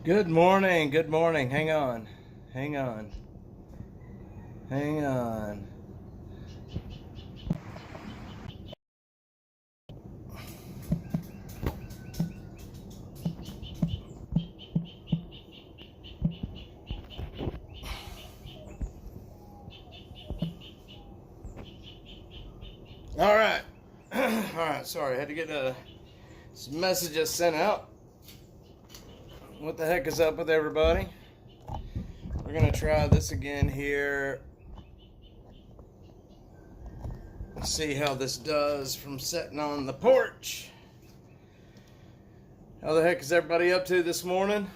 Good morning, good morning. Hang on, hang on, hang on. All right, all right. Sorry, I had to get some messages sent out. What the heck is up with everybody? We're gonna try this again here. See how this does from sitting on the porch. How the heck is everybody up to this morning?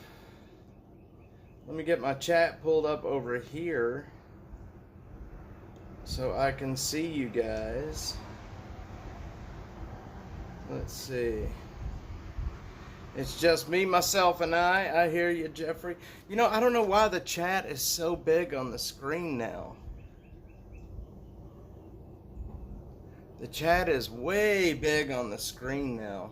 Let me get my chat pulled up over here so I can see you guys. Let's see. It's just me, myself, and I. I hear you, Jeffrey. You know, I don't know why the chat is so big on the screen now. The chat is way big on the screen now.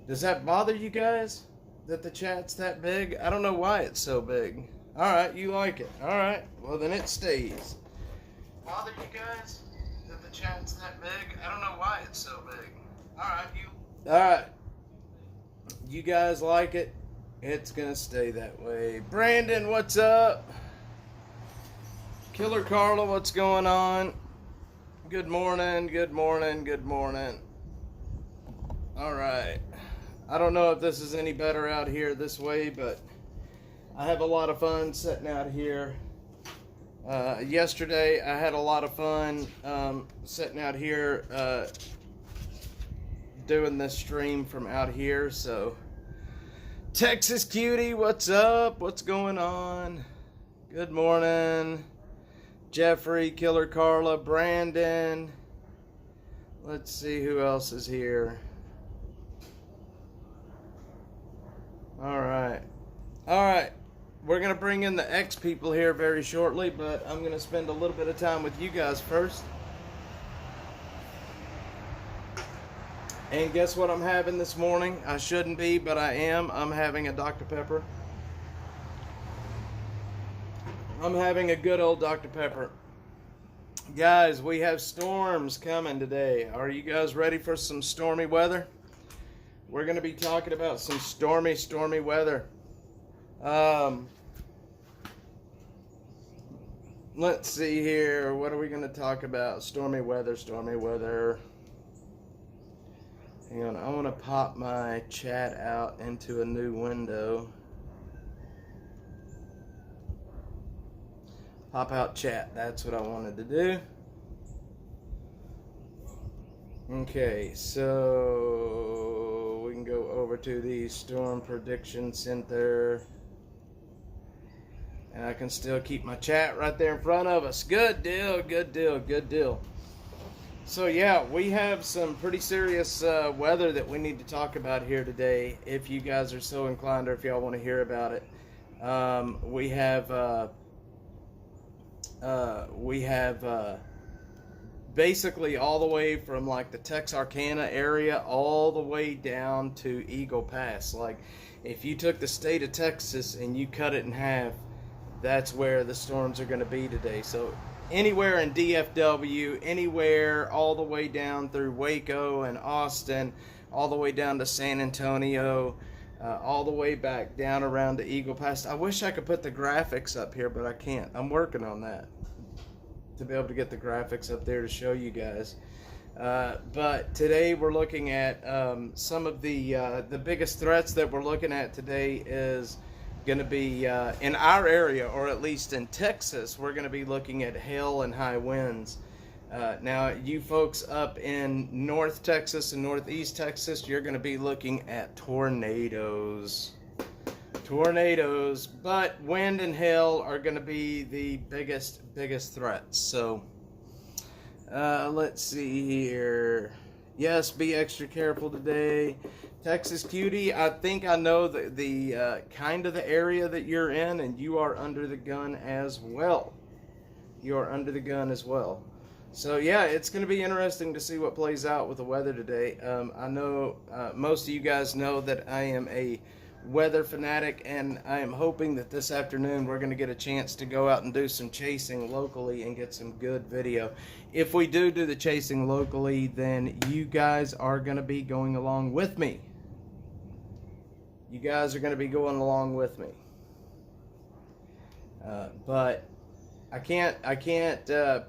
Does that bother you guys? That the chat's that big? I don't know why it's so big. Alright, you like it. Alright, well then it stays. Bother you guys? That the chat's that big? I don't know why it's so big. Alright. You guys like it? It's gonna stay that way. Brandon, what's up? Killer Carla, what's going on? Good morning, good morning, good morning. Alright. I don't know if this is any better out here this way, but I have a lot of fun sitting out here. Yesterday I had a lot of fun sitting out here doing this stream from out here. So Texas Cutie, what's up? What's going on? Good morning. Jeffrey, Killer Carla, Brandon. Let's see who else is here. Alright. Alright. We're going to bring in the X people here very shortly, but I'm going to spend a little bit of time with you guys first. And guess what I'm having this morning? I shouldn't be, but I am. I'm having a Dr. Pepper. I'm having a good old Dr. Pepper. Guys, we have storms coming today. Are you guys ready for some stormy weather? We're going to be talking about some stormy weather. Let's see here. What are we going to talk about? Stormy weather. Hang on. I want to pop my chat out into a new window. Pop out chat. That's what I wanted to do. Okay, so we can go over to the Storm Prediction Center. And I can still keep my chat right there in front of us. Good deal, good deal, good deal. So yeah, we have some pretty serious weather that we need to talk about here today. If you guys are so inclined, or if y'all want to hear about it. We have basically all the way from like the Texarkana area all the way down to Eagle Pass. Like if you took the state of Texas and you cut it in half, that's where the storms are going to be today. So anywhere in DFW, anywhere all the way down through Waco and Austin, all the way down to San Antonio, all the way back down around to Eagle Pass. I wish I could put the graphics up here, but I can't. I'm working on that to be able to get the graphics up there to show you guys. But today we're looking at some of the biggest threats that we're looking at today is going to be in our area, or at least in Texas. We're going to be looking at hail and high winds. Now, you folks up in North Texas and Northeast Texas, you're going to be looking at tornadoes. Tornadoes, but wind and hail are going to be the biggest threats. So, let's see here. Yes, be extra careful today. Texas Cutie, I think I know the kind of the area that you're in, and you are under the gun as well. You are under the gun as well. So yeah, it's going to be interesting to see what plays out with the weather today. I know most of you guys know that I am a weather fanatic, and I am hoping that this afternoon we're going to get a chance to go out and do some chasing locally and get some good video. If we do the chasing locally, then you guys are going to be going along with me. You guys are going to be going along with me. But I can't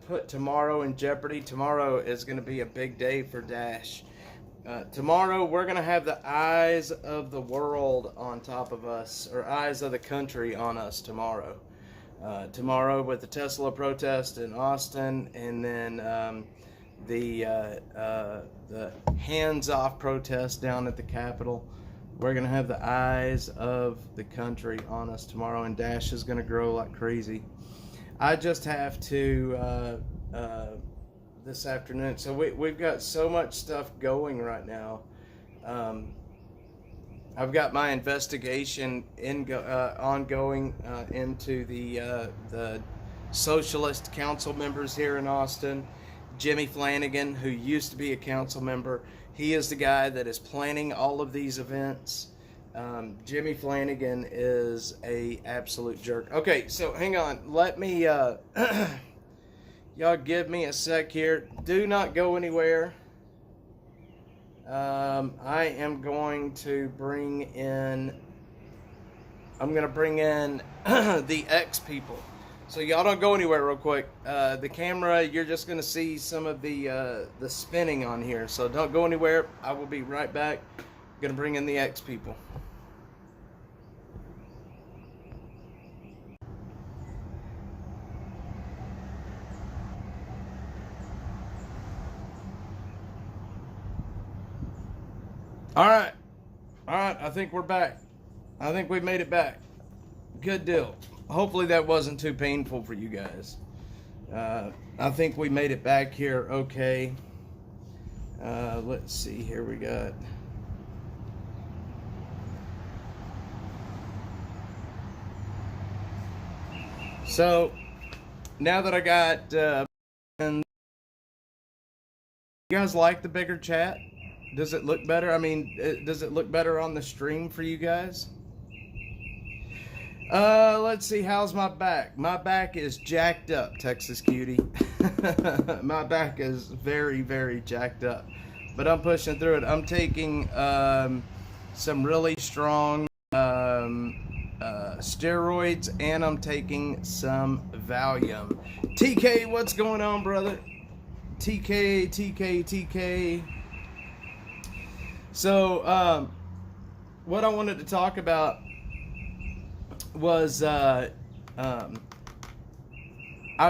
put tomorrow in jeopardy. Tomorrow is going to be a big day for Dash. Tomorrow we're going to have the eyes of the world on top of us, or eyes of the country on us tomorrow. Tomorrow with the Tesla protest in Austin, and then the hands-off protest down at the Capitol. We're going to have the eyes of the country on us tomorrow, and Dash is going to grow like crazy. I just have to this afternoon. So we've got so much stuff going right now. I've got my investigation ongoing into the socialist council members here in Austin. Jimmy Flanagan, who used to be a council member, he is the guy that is planning all of these events. Jimmy Flanagan is a absolute jerk. Okay, so hang on. Let me, y'all give me a sec here. Do not go anywhere. I am going to bring in, the X people. So y'all don't go anywhere real quick. The camera, you're just going to see some of the spinning on here. So don't go anywhere. I will be right back. I'm going to bring in the X people. All right, I think we're back. I think we made it back. Good deal. Hopefully that wasn't too painful for you guys. I think we made it back here okay. Let's see, here we got... So, now that I got... you guys like the bigger chat? Does it look better? I mean, does it look better on the stream for you guys? Let's see. How's my back? My back is jacked up, Texas Cutie. My back is very, very jacked up. But I'm pushing through it. I'm taking some really strong steroids, and I'm taking some Valium. TK, what's going on, brother? TK. So, what I wanted to talk about was I've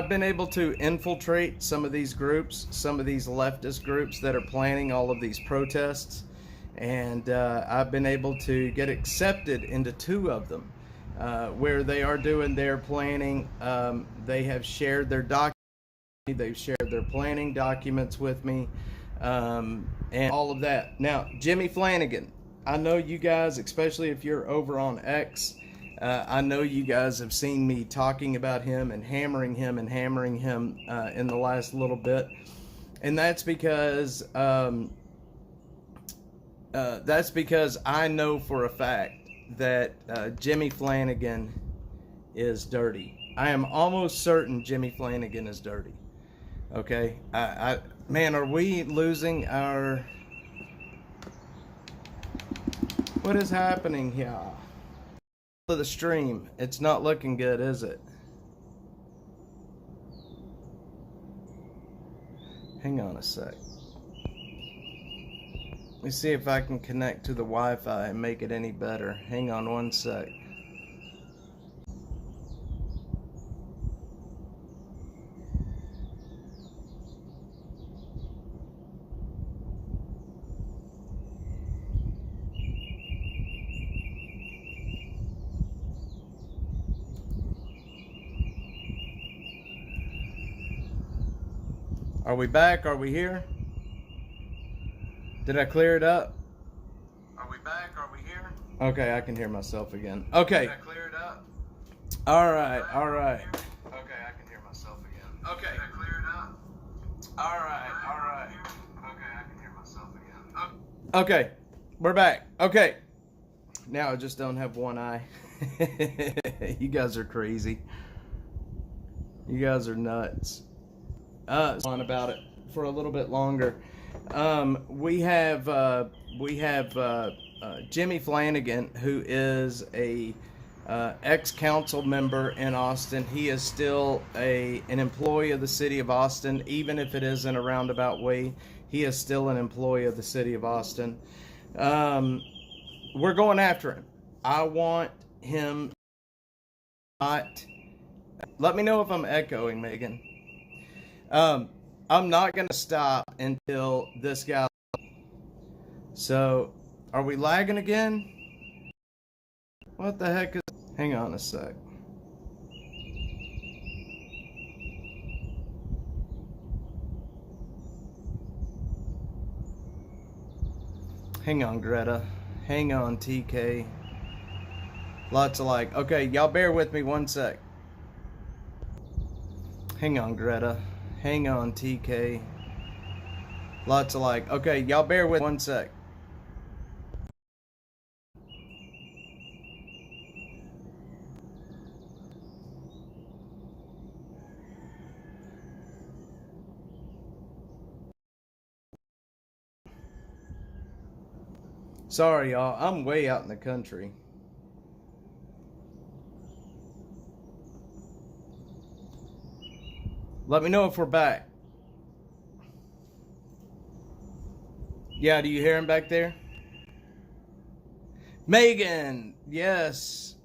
been able to infiltrate some of these groups, some of these leftist groups that are planning all of these protests, and I've been able to get accepted into 2 of them where they are doing their planning. They have shared their documents, they've shared their planning documents with me, and all of that. Now, Jimmy Flanagan, I know you guys, especially if you're over on X, I know you guys have seen me talking about him and hammering him in the last little bit, and that's because I know for a fact that Jimmy Flanagan is dirty. I am almost certain Jimmy Flanagan is dirty. Okay, man, are we losing our... What is happening here? The stream, it's not looking good, is it? Hang on a sec. Let me see if I can connect to the Wi-Fi and make it any better. Hang on one sec. Are we back? Are we here? Did I clear it up? Are we back? Are we here? Okay, I can hear myself again. Okay. Did I clear it up? All right. Okay, I can hear myself again. Okay. Did I clear it up? All right. Okay, I can hear myself again. Okay, we're back. Okay. Now I just don't have one eye. You guys are crazy. You guys are nuts. On about it for a little bit longer. We have Jimmy Flanagan, who is a ex-council member in Austin. He is still an employee of the city of Austin, even if it is in a roundabout way. He is still an employee of the city of Austin. We're going after him. I want him not. Let me know if I'm echoing, Megan. I'm not going to stop until this guy. So, are we lagging again? What the heck is... Hang on a sec. Hang on, Greta. Hang on, TK. Lots of like. Okay, y'all bear with me one sec. Hang on, Greta. Hang on, TK. Lots of like. Okay, y'all bear with 1 sec. Sorry, y'all. I'm way out in the country. Let me know if we're back. Yeah, do you hear him back there? Megan, yes.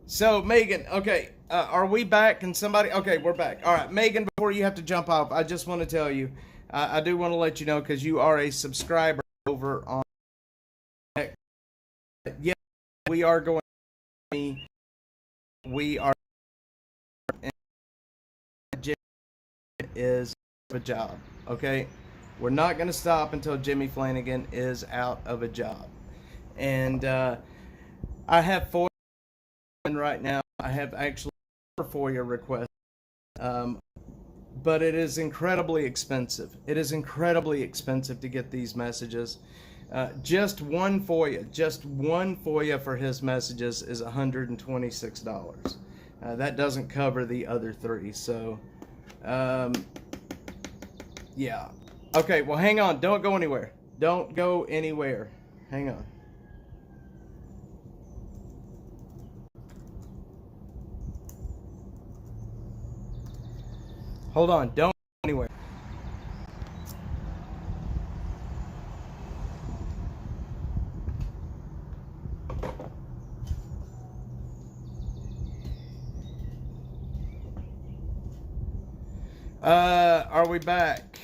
So, Megan, okay, are we back? Can somebody... Okay, we're back. All right, Megan, before you have to jump off, I just want to tell you, I do want to let you know, because you are a subscriber over on... Yeah, we are going... We are... Is a job, okay? We're not going to stop until Jimmy Flanagan is out of a job. And I have FOIA right now. I have actually FOIA requests, but it is incredibly expensive. It is incredibly expensive to get these messages. Just one FOIA for his messages is $126. That doesn't cover the other three, so yeah. Okay, well, hang on. Don't go anywhere. Don't go anywhere. Hang on. Hold on. Don't go anywhere. Are we back?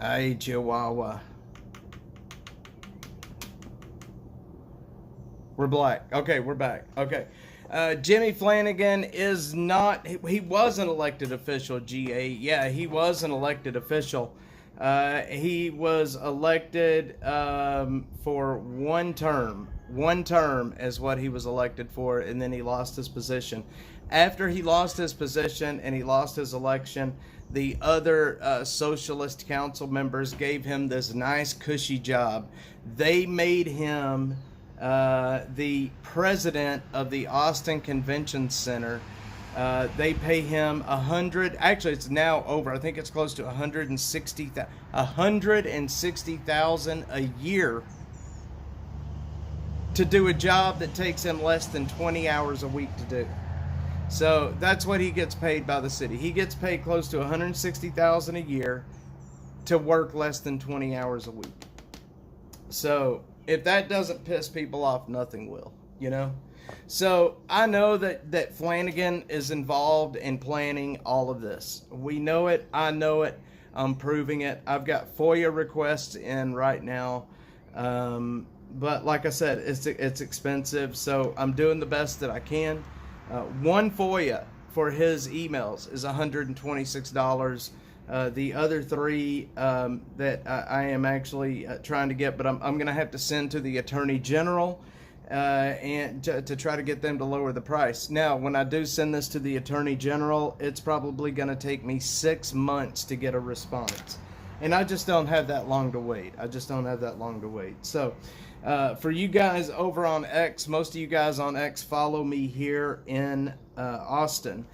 Hey, Chihuahua. We're black. Okay, we're back. Okay. Jimmy Flanagan is not... He was an elected official, GA. Yeah, he was an elected official. He was elected for one term. One term is what he was elected for, and then he lost his position. After he lost his position and he lost his election, the other socialist council members gave him this nice, cushy job. They made him the president of the Austin Convention Center. They pay him actually it's now over, I think it's close to $160,000 a year to do a job that takes him less than 20 hours a week to do. So that's what he gets paid by the city. He gets paid close to $160,000 a year to work less than 20 hours a week. So if that doesn't piss people off, nothing will, you know? So I know that Flanagan is involved in planning all of this. We know it. I know it. I'm proving it. I've got FOIA requests in right now. But like I said, it's expensive. So I'm doing the best that I can. One FOIA for his emails is $126. The other three that I am actually trying to get, but I'm going to have to send to the Attorney General. and to try to get them to lower the price. Now, when I do send this to the Attorney General, it's probably going to take me 6 months to get a response. And I just don't have that long to wait. So, for you guys over on X, most of you guys on X follow me here in Austin.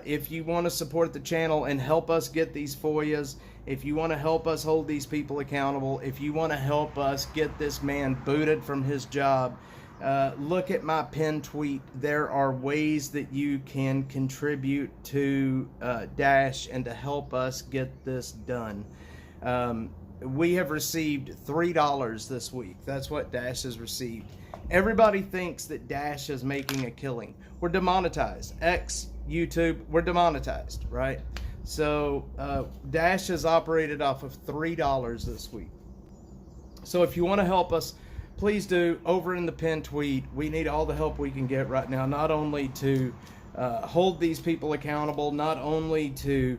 If you want to support the channel and help us get these FOIAs, if you want to help us hold these people accountable, if you want to help us get this man booted from his job, look at my pinned tweet. There are ways that you can contribute to Dash and to help us get this done. We have received $3 this week. That's what Dash has received. Everybody thinks that Dash is making a killing. We're demonetized. X, YouTube, we're demonetized, right? So Dash has operated off of $3 this week. So if you want to help us, please do. Over in the pinned tweet, we need all the help we can get right now, not only to hold these people accountable, not only to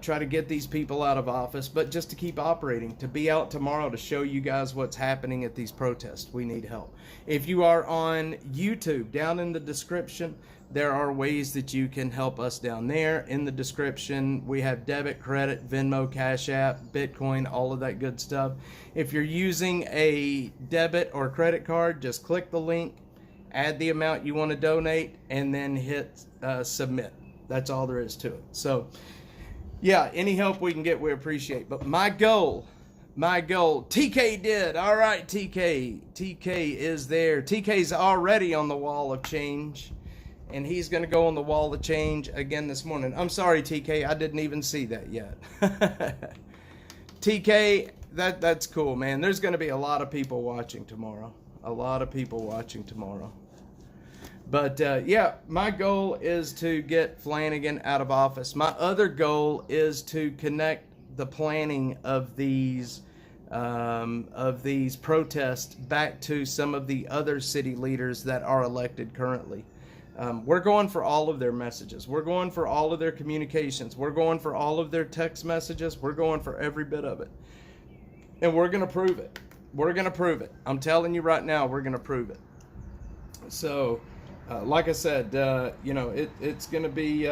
try to get these people out of office, but just to keep operating, to be out tomorrow to show you guys what's happening at these protests. We need help. If you are on YouTube, down in the description, there are ways that you can help us down there. In the description, we have debit, credit, Venmo, Cashapp, Bitcoin, all of that good stuff. If you're using a debit or credit card, just click the link, add the amount you want to donate, and then hit submit. That's all there is to it. So, yeah, any help we can get, we appreciate. But my goal, TK did. All right, TK is there. TK's already on the wall of change, and he's going to go on the wall of change again this morning. I'm sorry, TK, I didn't even see that yet. TK, that's cool, man. There's going to be a lot of people watching tomorrow. But, yeah, my goal is to get Flanagan out of office. My other goal is to connect the planning of these protests back to some of the other city leaders that are elected currently. We're going for all of their messages. We're going for all of their communications. We're going for all of their text messages. We're going for every bit of it. And we're going to prove it. I'm telling you right now, we're going to prove it. So... like I said, you know, it's gonna be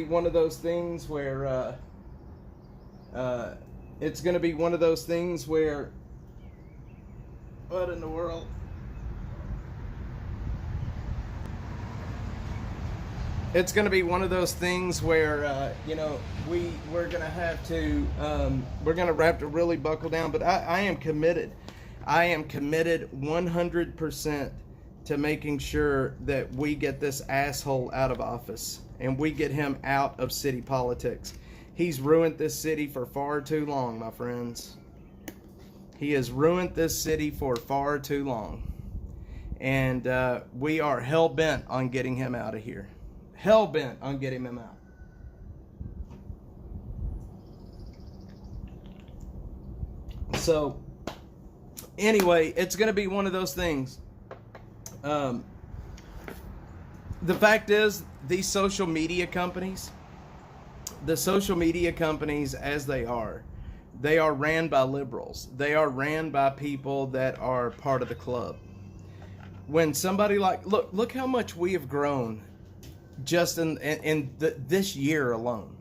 one of those things where what in the world? It's gonna be one of those things where you know, we're gonna have to really buckle down. But I am committed 100% to making sure that we get this asshole out of office and we get him out of city politics. He's ruined this city for far too long, my friends. He has ruined this city for far too long. And we are hell-bent on getting him out of here. Hell-bent on getting him out. So, anyway, it's going to be one of those things. The fact is, these social media companies, as they are ran by liberals. They are ran by people that are part of the club. When somebody like, look how much we have grown just in this year alone.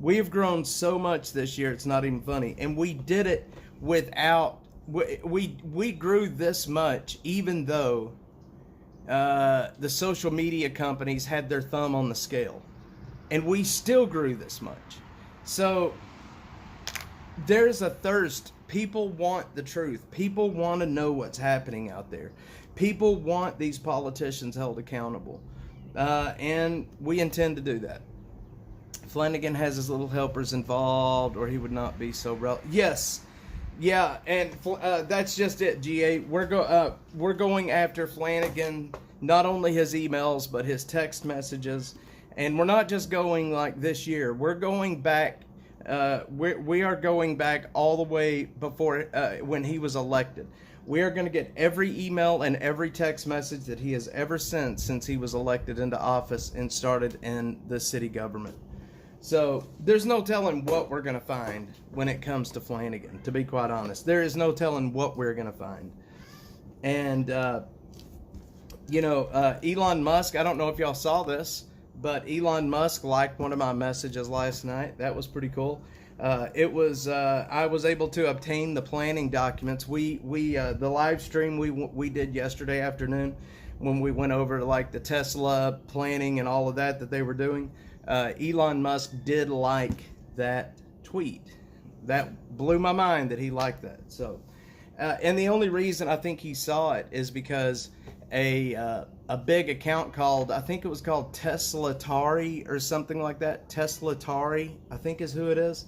We have grown so much this year, it's not even funny. And we did it without, we grew this much even though the social media companies had their thumb on the scale, and we still grew this much. So there's a thirst. People want the truth. People want to know what's happening out there. People want these politicians held accountable, and we intend to do that. Flanagan has his little helpers involved, or he would not be so yes. Yeah, and that's just it, GA. We're going after Flanagan, not only his emails, but his text messages. And we're not just going like this year. We're going back, we are going back all the way before, when he was elected. We are going to get every email and every text message that he has ever sent since he was elected into office and started in the city government. So there's no telling what we're going to find when it comes to Flanagan, to be quite honest. There is no telling what we're going to find. And Elon Musk, I don't know if y'all saw this, but Elon Musk liked one of my messages last night. That was pretty cool. I was able to obtain the planning documents. The live stream we did yesterday afternoon when we went over to like the Tesla planning and all of that they were doing. Elon Musk did like that tweet. That blew my mind that he liked that. So, and the only reason I think he saw it is because a big account called, I think it was called Teslatari or something like that. Teslatari, I think is who it is.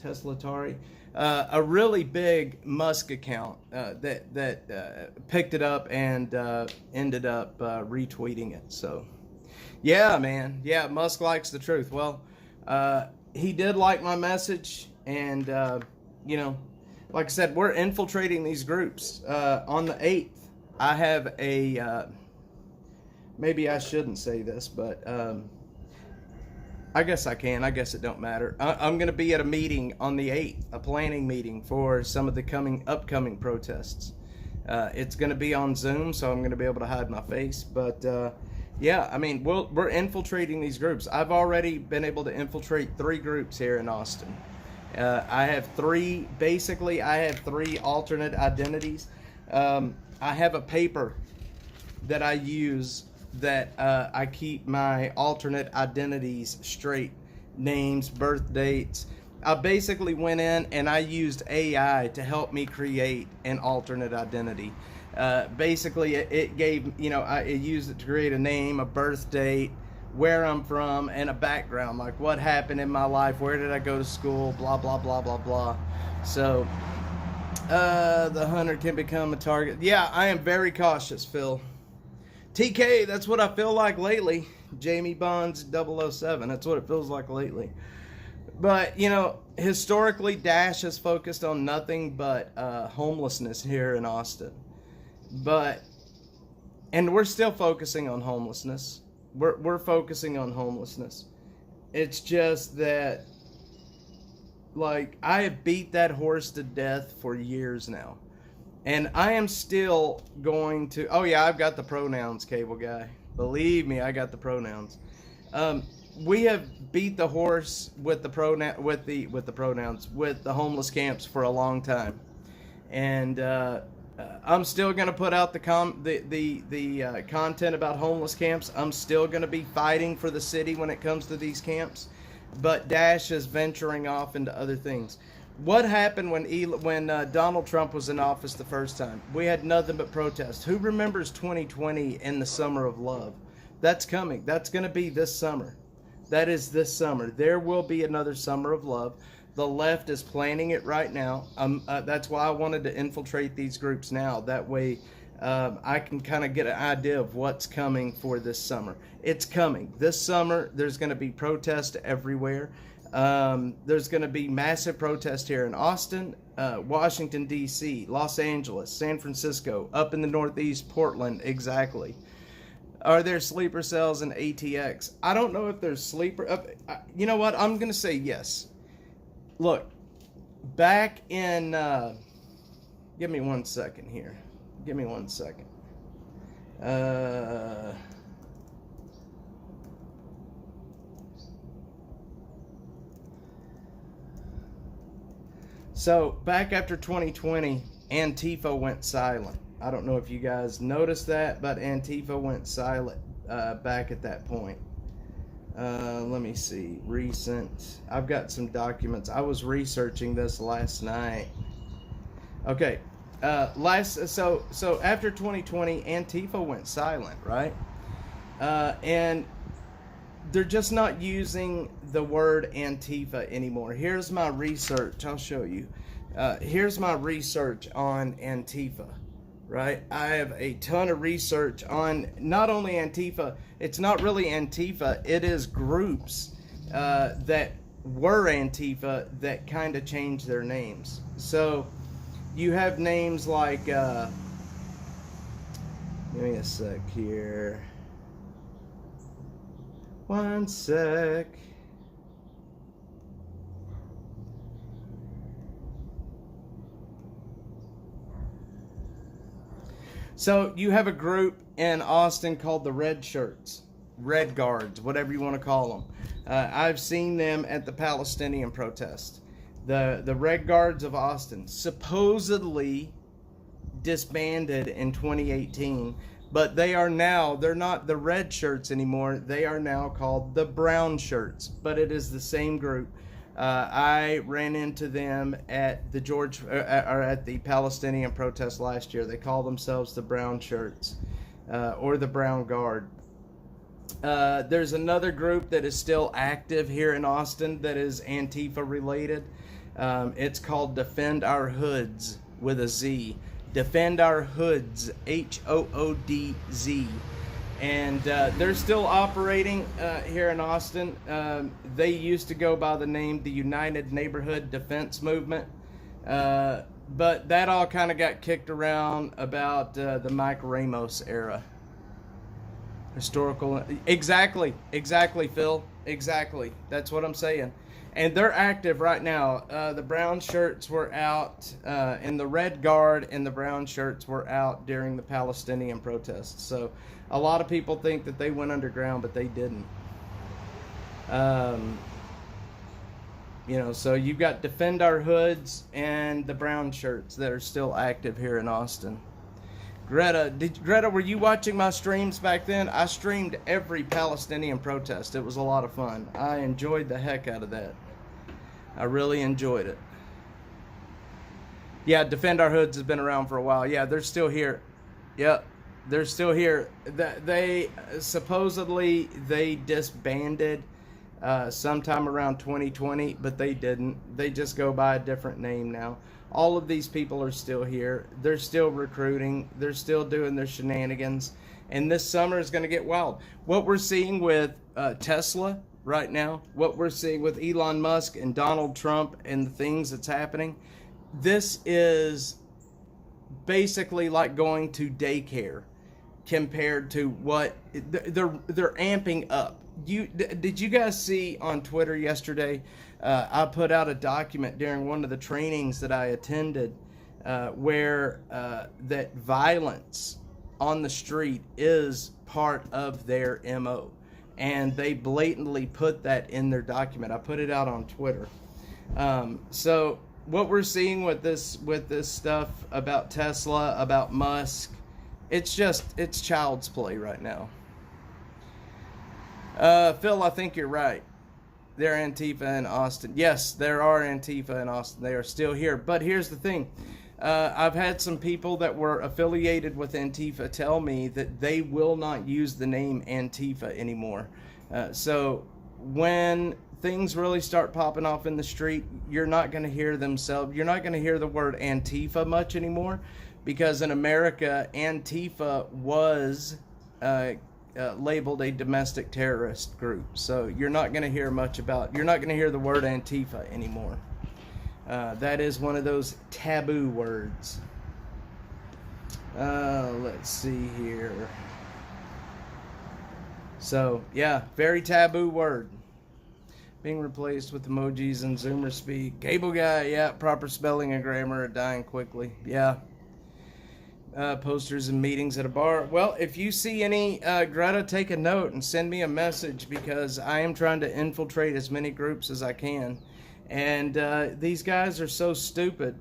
Teslatari, a really big Musk account that picked it up and ended up retweeting it. So, yeah, man, yeah, Musk likes the truth. Well, he did like my message, and like I said, we're infiltrating these groups. On the 8th, I have a maybe I shouldn't say this, but I guess I can. I guess it don't matter. I'm going to be at a meeting on the 8th, a planning meeting for some of the upcoming protests. It's going to be on Zoom, so I'm going to be able to hide my face. But yeah, I mean, we're infiltrating these groups. I've already been able to infiltrate 3 groups here in Austin. I have 3 alternate identities. I have a paper that I use that I keep my alternate identities straight, names, birth dates. I basically went in and I used AI to help me create an alternate identity. Basically, it gave, I used it to create a name, a birth date, where I'm from, and a background, like what happened in my life, where did I go to school, blah, blah, blah, blah, blah. So, the hunter can become a target. Yeah, I am very cautious, Phil. TK, that's what I feel like lately. Jamie Bonds 007, that's what it feels like lately. But, historically, Dash has focused on nothing but homelessness here in Austin. And we're still focusing on homelessness. We're focusing on homelessness. It's just that, like, I have beat that horse to death for years now. And I am still going to... Oh, yeah, I've got the pronouns, cable guy. Believe me, I got the pronouns. We have beat the horse with the pronouns, with the homeless camps for a long time. And I'm still going to put out the content about homeless camps. I'm still going to be fighting for the city when it comes to these camps. But Dash is venturing off into other things. What happened when Donald Trump was in office the first time? We had nothing but protests. Who remembers 2020 and the summer of love? That's coming. That's going to be this summer. That is this summer. There will be another summer of love. The left is planning it right now. That's why I wanted to infiltrate these groups now. That way I can kind of get an idea of what's coming for this summer. It's coming. This summer, there's going to be protests everywhere. There's going to be massive protests here in Austin, Washington, D.C., Los Angeles, San Francisco, up in the Northeast, Portland, exactly. Are there sleeper cells in ATX? I don't know if there's sleeper... you know what? I'm going to say yes. Look, back in... give me 1 second here. Give me 1 second. So, back after 2020, Antifa went silent. I don't know if you guys noticed that, but Antifa went silent back at that point. Let me see. Recent. I've got some documents. I was researching this last night. Okay. So after 2020, Antifa went silent, right? And they're just not using the word Antifa anymore. Here's my research. I'll show you. Here's my research on Antifa, right? I have a ton of research on not only Antifa. It's not really Antifa. It is groups that were Antifa that kind of changed their names. So you have names like, give me a sec here. 1 sec. So you have a group in Austin called the Red Shirts, Red Guards, whatever you want to call them. I've seen them at the Palestinian protest. The Red Guards of Austin supposedly disbanded in 2018, but they're not the Red Shirts anymore. They are now called the Brown Shirts, but it is the same group. I ran into them at the Palestinian protest last year. They call themselves the Brown Shirts, or the Brown Guard. There's another group that is still active here in Austin that is Antifa related. It's called Defend Our Hoods with a Z. Defend Our Hoods, HOODZ. And they're still operating here in Austin. They used to go by the name the United Neighborhood Defense Movement. But that all kind of got kicked around about the Mike Ramos era. Historical. Exactly, Phil. Exactly. That's what I'm saying. And they're active right now. The Brown Shirts were out, and the Red Guard and the Brown Shirts were out during the Palestinian protests. So a lot of people think that they went underground, but they didn't. So you've got Defend Our Hoods and the Brown Shirts that are still active here in Austin. Greta, were you watching my streams back then? I streamed every Palestinian protest. It was a lot of fun. I enjoyed the heck out of that. I really enjoyed it. Yeah, Defend Our Hoods has been around for a while. Yeah, they're still here. Yep, they're still here. They supposedly disbanded sometime around 2020, but they didn't. They just go by a different name now. All of these people are still here. They're still recruiting. They're still doing their shenanigans. And this summer is going to get wild. What we're seeing with Tesla right now, what we're seeing with Elon Musk and Donald Trump and the things that's happening, this is basically like going to daycare compared to what they're amping up. Did you guys see on Twitter yesterday? I put out a document during one of the trainings that I attended where that violence on the street is part of their MO. And they blatantly put that in their document. I put it out on Twitter. So what we're seeing with this stuff about Tesla, about Musk, it's child's play right now. Phil, I think you're right. They're Antifa in Austin. Yes, there are Antifa in Austin. They are still here. But here's the thing. I've had some people that were affiliated with Antifa tell me that they will not use the name Antifa anymore. So when things really start popping off in the street, you're not going to hear you're not going to hear the word Antifa much anymore, because in America, Antifa was labeled a domestic terrorist group. So you're not going to hear you're not going to hear the word Antifa anymore. That is one of those taboo words. Let's see here. So, yeah, very taboo word. Being replaced with emojis and Zoomer speak. Cable guy, yeah, proper spelling and grammar are dying quickly. Yeah. Posters and meetings at a bar. Well, if you see any, Greta, take a note and send me a message, because I am trying to infiltrate as many groups as I can. And these guys are so stupid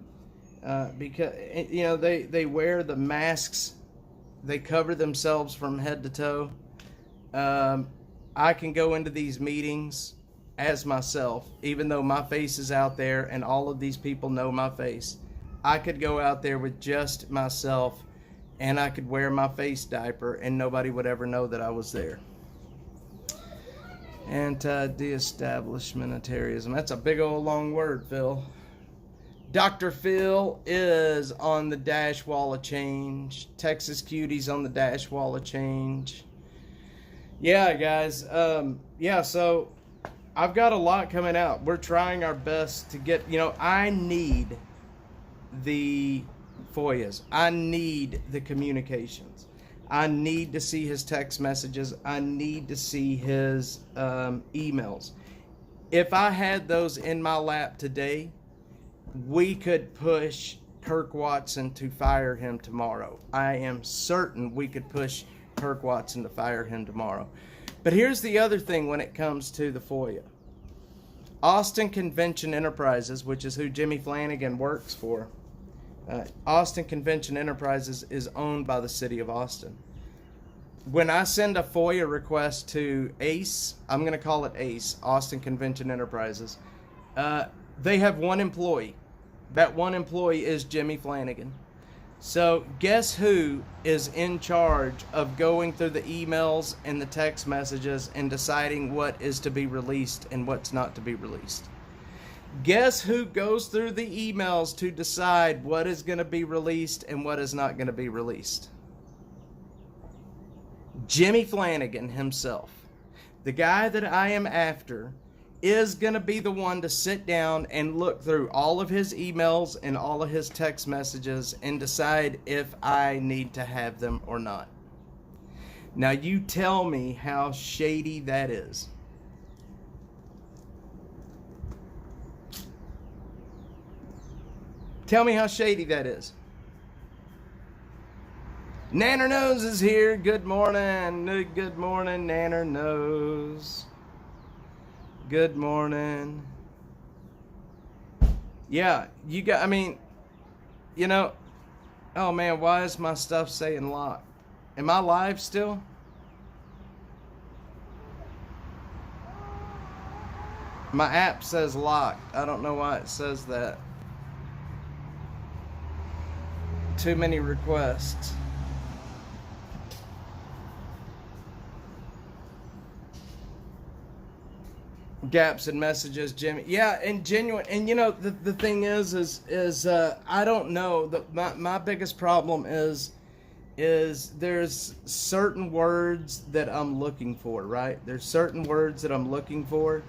because, they wear the masks. They cover themselves from head to toe. I can go into these meetings as myself, even though my face is out there and all of these people know my face. I could go out there with just myself and I could wear my face diaper and nobody would ever know that I was there. Anti-de-establishmentarianism. That's a big old long word, Phil. Dr. Phil is on the Dash Wall of Change. Texas Cuties on the Dash Wall of Change. Yeah, guys. So I've got a lot coming out. We're trying our best to get, I need the FOIAs. I need the communications. I need to see his text messages. I need to see his emails. If I had those in my lap today, we could push Kirk Watson to fire him tomorrow. I am certain we could push Kirk Watson to fire him tomorrow. But here's the other thing when it comes to the FOIA. Austin Convention Enterprises, which is who Jimmy Flanagan works for, Austin Convention Enterprises is owned by the city of Austin. When I send a FOIA request to ACE, I'm going to call it ACE, Austin Convention Enterprises, they have one employee. That one employee is Jimmy Flanagan. So guess who is in charge of going through the emails and the text messages and deciding what is to be released and what's not to be released? Guess who goes through the emails to decide what is going to be released and what is not going to be released? Jimmy Flanagan himself. The guy that I am after is going to be the one to sit down and look through all of his emails and all of his text messages and decide if I need to have them or not. Now you tell me how shady that is. Tell me how shady that is. Nanner Nose is here. Good morning. Good morning, Nanner Nose. Good morning. Yeah, you got, I mean, you know, oh man, why is my stuff saying locked? Am I live still? My app says locked. I don't know why it says that. Too many requests. Gaps in messages, Jimmy. Yeah, and genuine. And you know, the thing is I don't know. My biggest problem is there's certain words that I'm looking for, right? There's certain words that I'm looking for,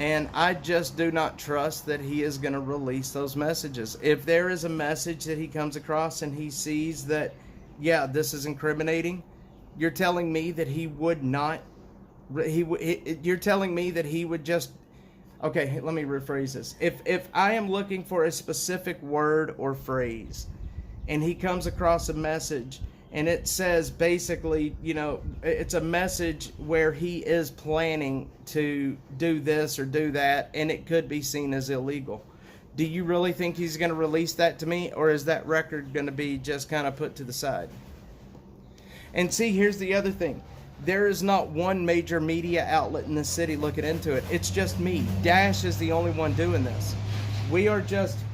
and I just do not trust that he is going to release those messages. If there is a message that he comes across and he sees that, yeah, this is incriminating, you're telling me that he would not. You're telling me that he would just, okay, let me rephrase this. If I am looking for a specific word or phrase and he comes across a message and it says basically, you know, it's a message where he is planning to do this or do that and it could be seen as illegal. Do you really think he's going to release that to me, or is that record going to be just kind of put to the side? And see, here's the other thing. There is not one major media outlet in the city looking into it. It's just me. Dash is the only one doing this.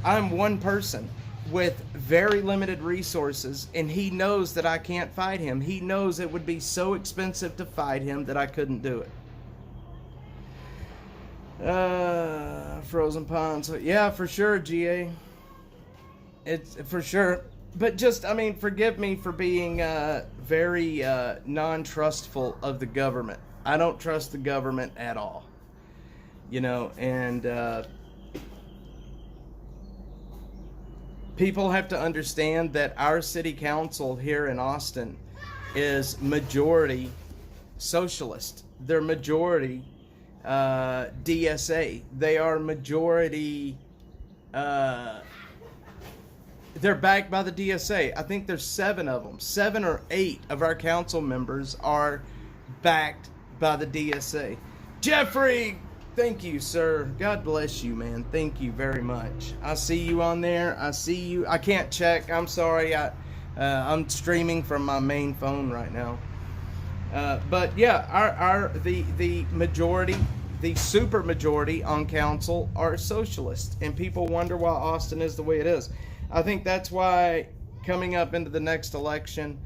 I'm one person with very limited resources, and he knows that I can't fight him. He knows it would be so expensive to fight him that I couldn't do it. Frozen Ponds. Yeah, for sure, GA. It's for sure. But just, I mean, forgive me for being very non-trustful of the government. I don't trust the government at all. You know, and people have to understand that our city council here in Austin is majority socialist. They're majority DSA. They are majority... they're backed by the DSA. I think there's 7 of them. 7 or 8 of our council members are backed by the DSA. Jeffrey, thank you, sir. God bless you, man. Thank you very much. I see you on there. I see you. I can't check. I'm sorry. I'm streaming from my main phone right now. But yeah, the majority, the super majority on council are socialists, and people wonder why Austin is the way it is. I think that's why coming up into the next election,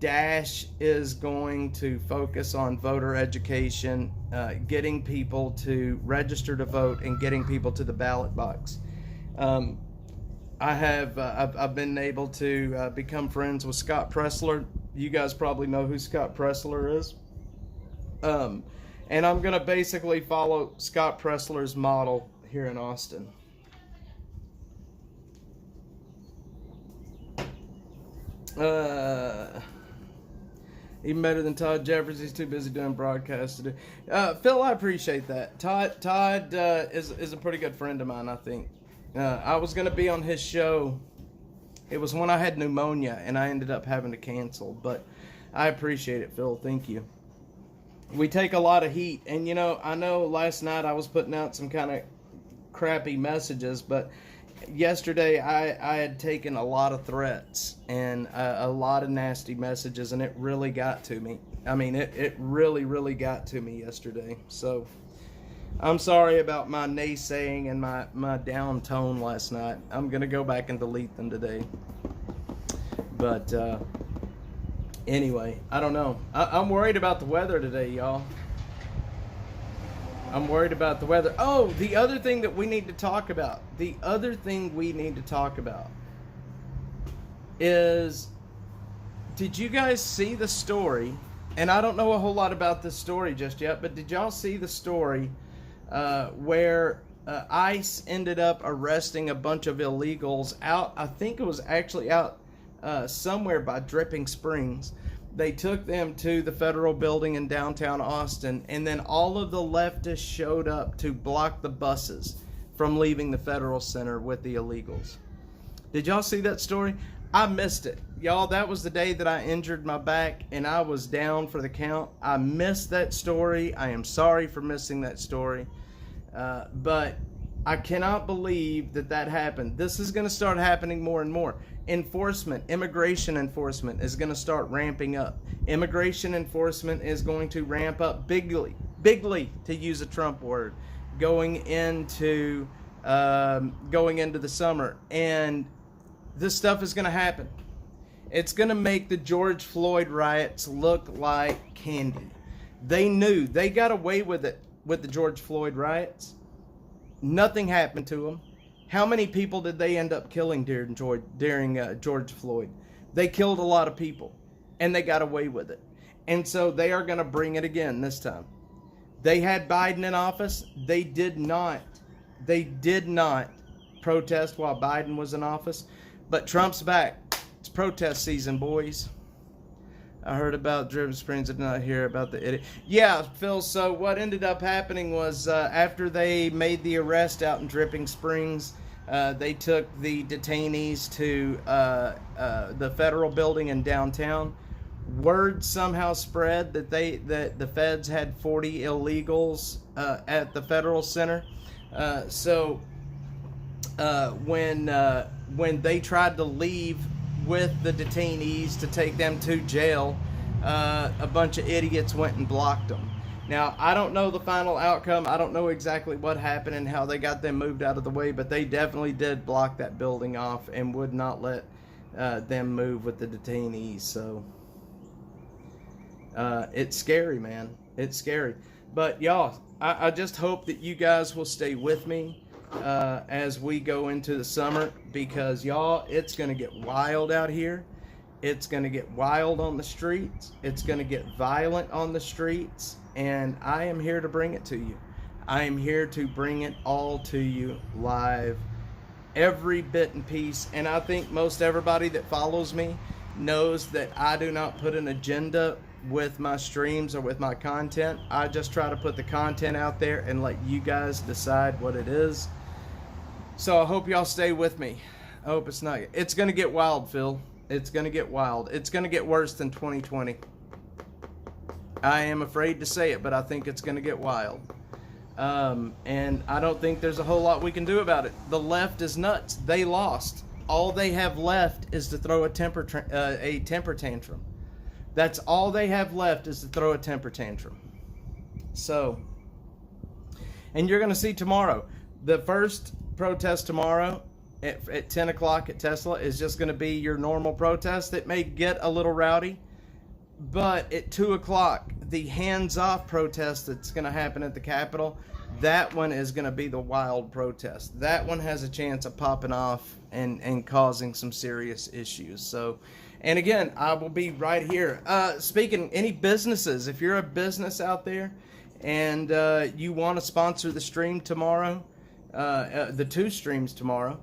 Dash is going to focus on voter education, getting people to register to vote, and getting people to the ballot box. I've been able to become friends with Scott Pressler. You guys probably know who Scott Pressler is. And I'm going to basically follow Scott Pressler's model here in Austin. Even better than Todd Jeffers. He's too busy doing broadcasts to do. Phil, I appreciate that. Todd is a pretty good friend of mine, I think. I was going to be on his show It was when I had pneumonia and I ended up having to cancel. But I appreciate it, Phil. Thank you. We take a lot of heat. And, I know last night I was putting out some kind of crappy messages, but yesterday I had taken a lot of threats and a lot of nasty messages, and it really got to me. I mean, it really, really got to me yesterday. So I'm sorry about my naysaying and my down tone last night. I'm going to go back and delete them today. But anyway, I don't know. I'm worried about the weather today, y'all. I'm worried about the weather. Oh, the other thing that we need to talk about. The other thing we need to talk about is, did you guys see the story? And I don't know a whole lot about this story just yet, but did y'all see the story where ICE ended up arresting a bunch of illegals out? I think it was actually out somewhere by Dripping Springs. They took them to the federal building in downtown Austin, and then all of the leftists showed up to block the buses from leaving the federal center with the illegals. Did y'all see that story? I missed it. Y'all, that was the day that I injured my back and I was down for the count. I missed that story. I am sorry for missing that story. But I cannot believe that happened. This is going to start happening more and more. Immigration enforcement is going to start ramping up. Immigration enforcement is going to ramp up bigly, to use a Trump word, going into the summer. And this stuff is going to happen. It's going to make the George Floyd riots look like candy. They knew. They got away with it with the George Floyd riots. Nothing happened to them. How many people did they end up killing during George Floyd? They killed a lot of people, and they got away with it. And so they are going to bring it again this time. They had Biden in office. They did not protest while Biden was in office. But Trump's back. It's protest season, boys. I heard about Dripping Springs. I did not hear about the idiot. Yeah, Phil, so what ended up happening was after they made the arrest out in Dripping Springs, they took the detainees to the federal building in downtown. Word somehow spread that the feds had 40 illegals at the federal center. So when they tried to leave with the detainees to take them to jail, a bunch of idiots went and blocked them. Now, I don't know the final outcome. I don't know exactly what happened and how they got them moved out of the way, but they definitely did block that building off and would not let them move with the detainees. So it's scary, man. It's scary. But y'all, I just hope that you guys will stay with me as we go into the summer, because y'all, it's going to get wild out here. It's going to get wild on the streets. It's going to get violent on the streets, and I am here to bring it to you. I am here to bring it all to you live, every bit and piece. And I think most everybody that follows me knows that I do not put an agenda with my streams or with my content. I just try to put the content out there and let you guys decide what it is. So I hope y'all stay with me. I hope it's not. It's going to get wild, Phil. It's going to get wild. It's going to get worse than 2020. I am afraid to say it, but I think it's going to get wild. And I don't think there's a whole lot we can do about it. The left is nuts. They lost. All they have left is to throw a temper tantrum. That's all they have left, is to throw a temper tantrum. So, and you're going to see tomorrow. The first protest tomorrow at 10 o'clock at Tesla is just going to be your normal protest. It may get a little rowdy, but at 2 o'clock, the hands-off protest that's going to happen at the Capitol, that one is going to be the wild protest. That one has a chance of popping off and causing some serious issues. So, and again, I will be right here. Speaking, any businesses, if you're a business out there and you want to sponsor the stream tomorrow, the 2 streams tomorrow,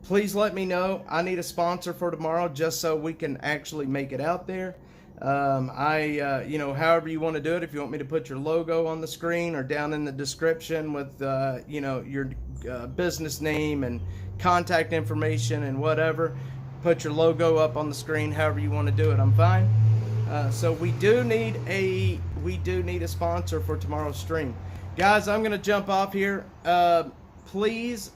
please let me know. I need a sponsor for tomorrow just so we can actually make it out there. However you want to do it. If you want me to put your logo on the screen or down in the description with, your business name and contact information and whatever, put your logo up on the screen, however you want to do it. I'm fine. So we do need a sponsor for tomorrow's stream, guys. I'm gonna jump off here. Please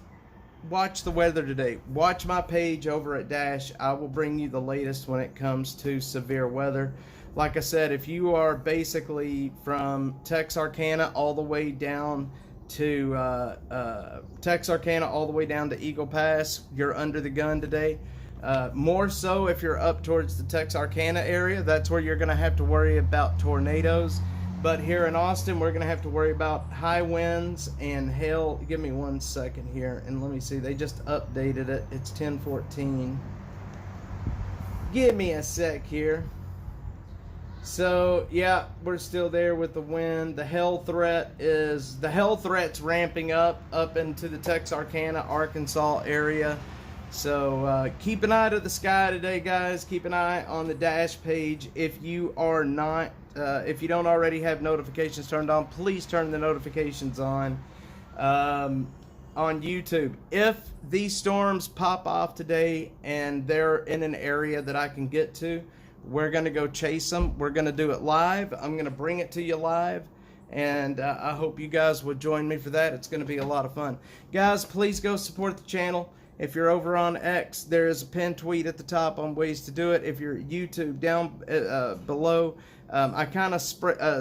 watch the weather today. Watch my page over at Dash. I will bring you the latest when it comes to severe weather. Like I said, if you are basically from Texarkana all the way down to Texarkana all the way down to Eagle Pass, you're under the gun today. More so if you're up towards the Texarkana area. That's where you're going to have to worry about tornadoes. But here in Austin, we're going to have to worry about high winds and hail. Give me 1 second here, and let me see. They just updated it. It's 10:14. Give me a sec here. So, yeah, we're still there with the wind. The hail threat's ramping up into the Texarkana, Arkansas area. So keep an eye to the sky today, guys. Keep an eye on the Dash page. If you are not, if you don't already have notifications turned on, please turn the notifications on YouTube. If these storms pop off today and they're in an area that I can get to, we're going to go chase them. We're going to do it live. I'm going to bring it to you live. And I hope you guys would join me for that. It's going to be a lot of fun. Guys, please go support the channel. If you're over on X, there is a pinned tweet at the top on ways to do it. If you're YouTube, down below, I kind of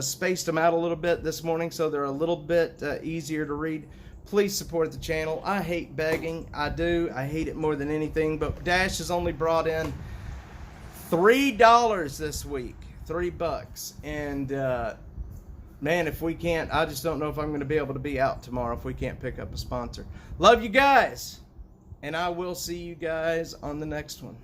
spaced them out a little bit this morning, so they're a little bit easier to read. Please support the channel. I hate begging. I do. I hate it more than anything. But Dash has only brought in $3 this week. $3. And man, if we can't, I just don't know if I'm going to be able to be out tomorrow if we can't pick up a sponsor. Love you guys. And I will see you guys on the next one.